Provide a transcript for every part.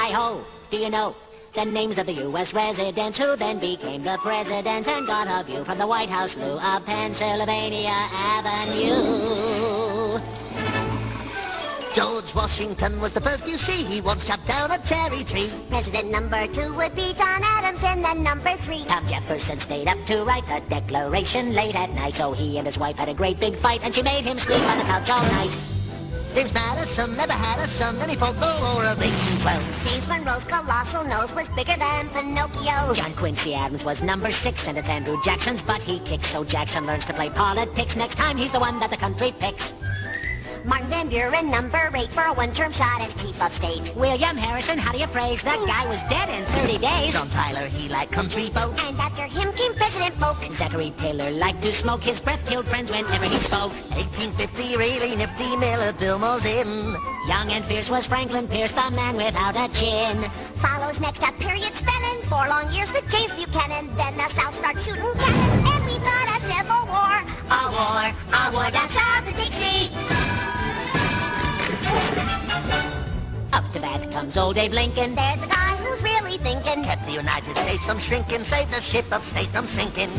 Hi-ho, do you know the names of the U.S. residents who then became the presidents and got a view from the White House loo of Pennsylvania Avenue? George Washington was the first you see. He once chopped down a cherry tree. President number 2 would be John Adams, and then number 3. Thomas Jefferson stayed up to write the Declaration late at night, so he and his wife had a great big fight, and she made him sleep on the couch all night. James Madison never had a son, and he fought the War of 1812. James Monroe's colossal nose was bigger than Pinocchio's. John Quincy Adams was number 6, and it's Andrew Jackson's butt he kicks, so Jackson learns to play politics. Next time he's the one that the country picks. Martin Van Buren, number 8, for a one-term shot as chief of state. William Harrison, how do you praise? That guy was dead in 30 days. John Tyler, he liked country folk. And after him came President Polk. Zachary Taylor liked to smoke. His breath killed friends whenever he spoke. 1850, really nifty, Miller Fillmore's in. Young and fierce was Franklin Pierce, the man without a chin. Follows next a period spanning 4 long years with James Buchanan. Then the South starts shooting cannon, and we've got a civil war. A war down south of Dixie. Up to bat comes old Abe Lincoln. There's a guy who's really thinking. Kept the United States from shrinking, saved the ship of state from sinking.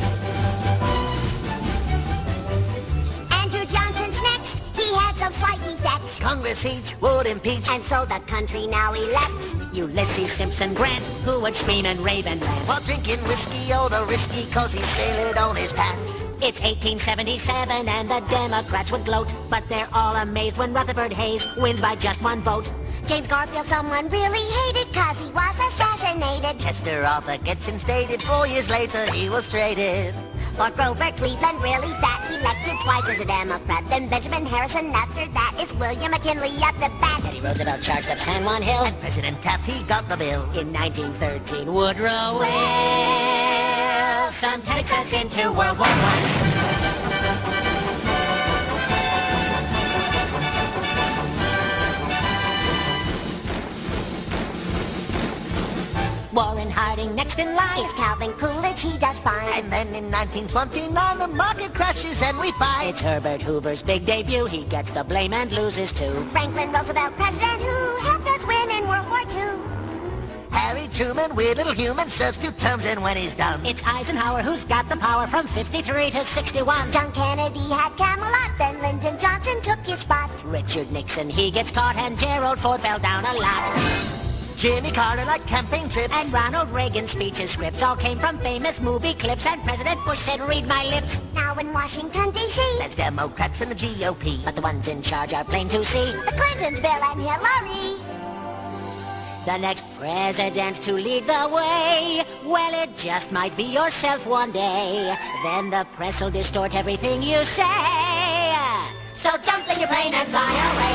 Andrew Johnson's next. He had some slight defects. Congress each would impeach. And so the country now elects Ulysses Simpson Grant, who would scream and rave and rant. While drinking whiskey, oh the risky, cause he'd spill it on his pants. It's 1877 and the Democrats would gloat, but they're all amazed when Rutherford Hayes wins by just 1 vote. James Garfield someone really hated cause he was assassinated. Chester Arthur gets instated, 4 years later he was traded. Lord Grover Cleveland, really fat, elected twice as a Democrat. Then Benjamin Harrison, after that is William McKinley at the bat. Teddy Roosevelt charged up San Juan Hill. And President Taft, he got the bill. In 1913, Woodrow Wilson takes us into World War I. Warren Harding next in line. It's Calvin Coolidge, he does fine. And then in 1929 the market crashes and we fight. It's Herbert Hoover's big debut. He gets the blame and loses too. Franklin Roosevelt, president who helped us win in World War II. Harry Truman, weird little human, serves 2 terms and when he's done. It's Eisenhower who's got the power from 53 to 61. John Kennedy had Camelot, then Lyndon Johnson took his spot. Richard Nixon, he gets caught, and Gerald Ford fell down a lot. Jimmy Carter liked campaign trips. And Ronald Reagan's speeches, scripts all came from famous movie clips. And President Bush said, read my lips. Now in Washington, D.C. That's Democrats and the GOP. But the ones in charge are plain to see. The Clintons, Bill and Hillary. The next president to lead the way, well, it just might be yourself one day. Then the press will distort everything you say. So jump in your plane and fly away.